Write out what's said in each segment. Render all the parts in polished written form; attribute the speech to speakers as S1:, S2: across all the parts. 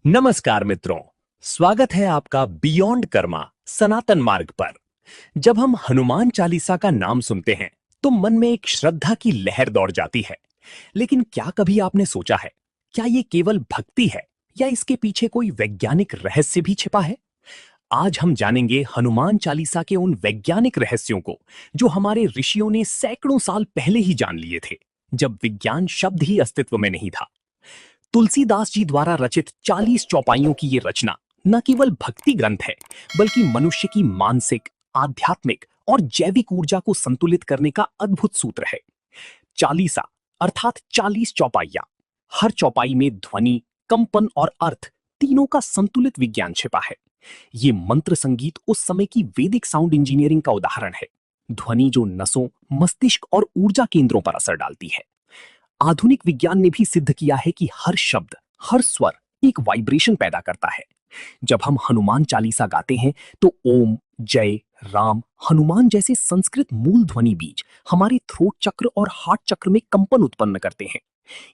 S1: नमस्कार मित्रों, स्वागत है आपका बियॉन्ड कर्मा सनातन मार्ग पर। जब हम हनुमान चालीसा का नाम सुनते हैं, तो मन में एक श्रद्धा की लहर दौड़ जाती है। लेकिन क्या कभी आपने सोचा है, क्या ये केवल भक्ति है या इसके पीछे कोई वैज्ञानिक रहस्य भी छिपा है? आज हम जानेंगे हनुमान चालीसा के उन वैज्ञानिक रहस्यों को, जो हमारे ऋषियों ने सैकड़ों साल पहले ही जान लिए थे, जब विज्ञान शब्द ही अस्तित्व में नहीं था। तुलसीदास जी द्वारा रचित 40 चौपाइयों की ये रचना न केवल भक्ति ग्रंथ है, बल्कि मनुष्य की मानसिक, आध्यात्मिक और जैविक ऊर्जा को संतुलित करने का अद्भुत सूत्र है। चालीसा अर्थात 40 चौपाइयां। हर चौपाई में ध्वनि, कंपन और अर्थ तीनों का संतुलित विज्ञान छिपा है। ये मंत्र संगीत उस समय की वैदिक साउंड इंजीनियरिंग का उदाहरण है। ध्वनि जो नसों, मस्तिष्क और ऊर्जा केंद्रों पर असर डालती है। आधुनिक विज्ञान ने भी सिद्ध किया है कि हर शब्द, हर स्वर एक वाइब्रेशन पैदा करता है। जब हम हनुमान चालीसा गाते हैं, तो ओम, जय, राम, हनुमान जैसे संस्कृत मूल ध्वनि बीज हमारे थ्रोट चक्र और हार्ट चक्र में कंपन उत्पन्न करते हैं।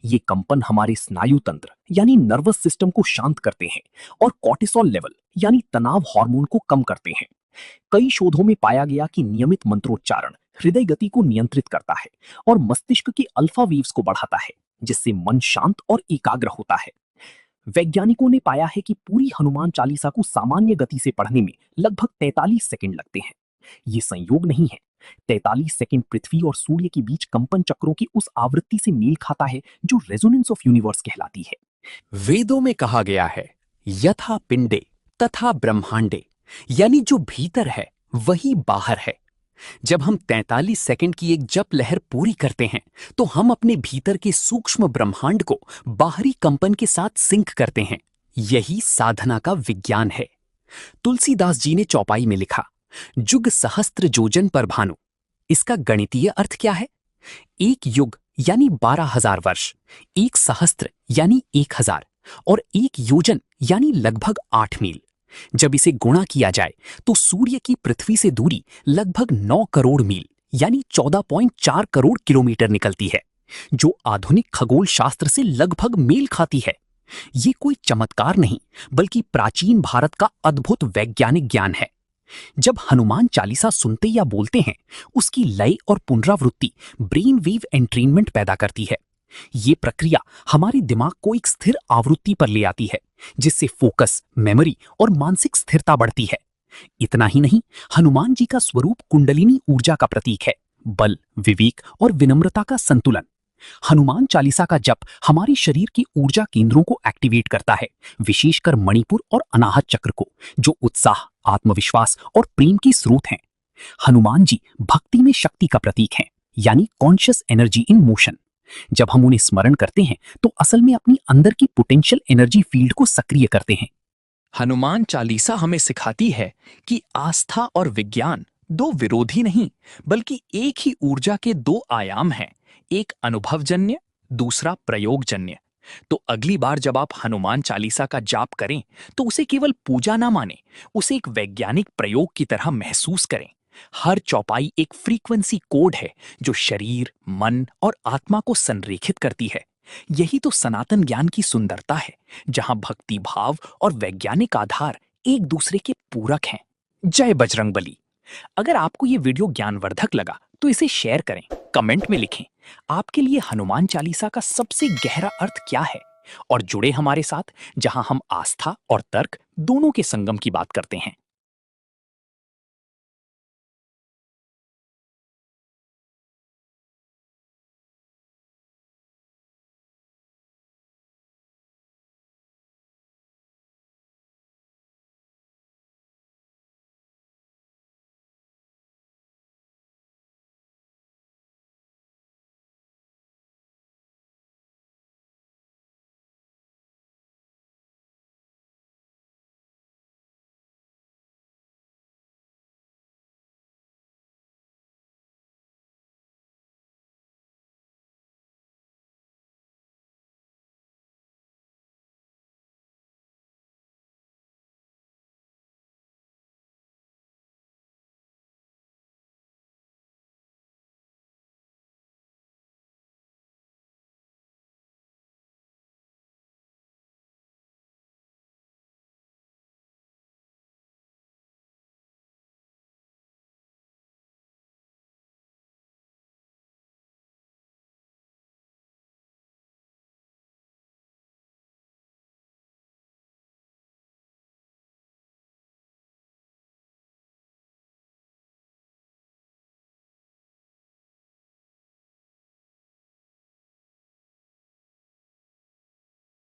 S1: ये कंपन हमारे स्नायु तंत्र यानी नर्वस सिस्टम को शांत करते हैं और कॉर्टिसोल लेवल यानी तनाव हार्मोन को कम करते हैं। कई शोधों में पाया गया कि नियमित मंत्रोच्चारण हृदय गति को नियंत्रित करता है और मस्तिष्क के अल्फा वेव्स को बढ़ाता है, जिससे मन शांत और एकाग्र होता है। वैज्ञानिकों ने पाया है कि पूरी हनुमान चालीसा को सामान्य गति से पढ़ने में लगभग 43 सेकंड लगते हैं। ये संयोग नहीं है। 43 सेकंड पृथ्वी और सूर्य के बीच कंपन चक्रों की उस आवृत्ति से मेल खाता है जो रेजोनेंस ऑफ यूनिवर्स कहलाती है। वेदों में कहा गया है, यथा पिंडे तथा ब्रह्मांडे, यानी जो भीतर है वही बाहर है। जब हम 43 सेकंड की एक जप लहर पूरी करते हैं, तो हम अपने भीतर के सूक्ष्म ब्रह्मांड को बाहरी कंपन के साथ सिंक करते हैं। यही साधना का विज्ञान है। तुलसीदास जी ने चौपाई में लिखा, जुग सहस्त्र जोजन पर भानु। इसका गणितीय अर्थ क्या है? एक युग यानी 12,000 वर्ष, एक सहस्त्र यानी 1,000 और एक योजन यानी लगभग 8 मील। जब इसे गुणा किया जाए, तो सूर्य की पृथ्वी से दूरी लगभग 9 करोड़ मील यानी 14.4 करोड़ किलोमीटर निकलती है, जो आधुनिक खगोल शास्त्र से लगभग मेल खाती है। ये कोई चमत्कार नहीं, बल्कि प्राचीन भारत का अद्भुत वैज्ञानिक ज्ञान है। जब हनुमान चालीसा सुनते या बोलते हैं, उसकी लय और पुनरावृत्ति ब्रेन वेव एंट्रेनमेंट पैदा करती है। ये प्रक्रिया हमारे दिमाग को एक स्थिर आवृत्ति पर ले आती है, जिससे फोकस, मेमोरी और मानसिक स्थिरता बढ़ती है। इतना ही नहीं, हनुमान जी का स्वरूप कुंडलिनी ऊर्जा का प्रतीक है, बल, विवेक और विनम्रता का संतुलन। हनुमान चालीसा का जप हमारे शरीर की ऊर्जा केंद्रों को एक्टिवेट करता है, विशेषकर मणिपुर और अनाहत चक्र को, जो उत्साह, आत्मविश्वास और प्रेम की स्रोत हैं। हनुमान जी भक्ति में शक्ति का प्रतीक हैं, यानी कॉन्शियस एनर्जी इन मोशन। जब हम उन्हें स्मरण करते हैं, तो असल में अपनी अंदर की पोटेंशियल एनर्जी फील्ड को सक्रिय करते हैं। हनुमान चालीसा हमें सिखाती है कि आस्था और विज्ञान दो विरोधी नहीं, बल्कि एक ही ऊर्जा के दो आयाम हैं। एक अनुभवजन्य, दूसरा प्रयोगजन्य। तो अगली बार जब आप हनुमान चालीसा का जाप करें, तो उसे केवल पूजा ना माने, उसे एक वैज्ञानिक प्रयोग की तरह महसूस करें। हर चौपाई एक फ्रीक्वेंसी कोड है, जो शरीर, मन और आत्मा को संरेखित करती है। यही तो सनातन ज्ञान की सुंदरता है, जहां भक्ति भाव और वैज्ञानिक आधार एक दूसरे के पूरक हैं। जय बजरंगबली। अगर आपको ये वीडियो ज्ञानवर्धक लगा, तो इसे शेयर करें, कमेंट में लिखें, आपके लिए हनुमान चालीसा का सबसे गहरा अर्थ क्या है। और जुड़े हमारे साथ, जहां हम आस्था और तर्क दोनों के संगम की बात करते हैं।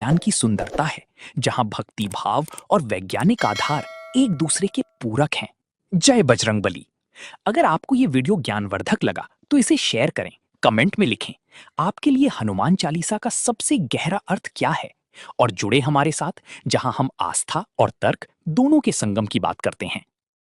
S2: विज्ञान की सुंदरता है, जहां भक्ति भाव और वैज्ञानिक आधार एक दूसरे के पूरक हैं। जय बजरंगबली। अगर आपको ये वीडियो ज्ञानवर्धक लगा तो इसे शेयर करें, कमेंट में लिखें आपके लिए हनुमान चालीसा का सबसे गहरा अर्थ क्या है, और जुड़े हमारे साथ, जहां हम आस्था और तर्क दोनों के संगम की बात करते हैं।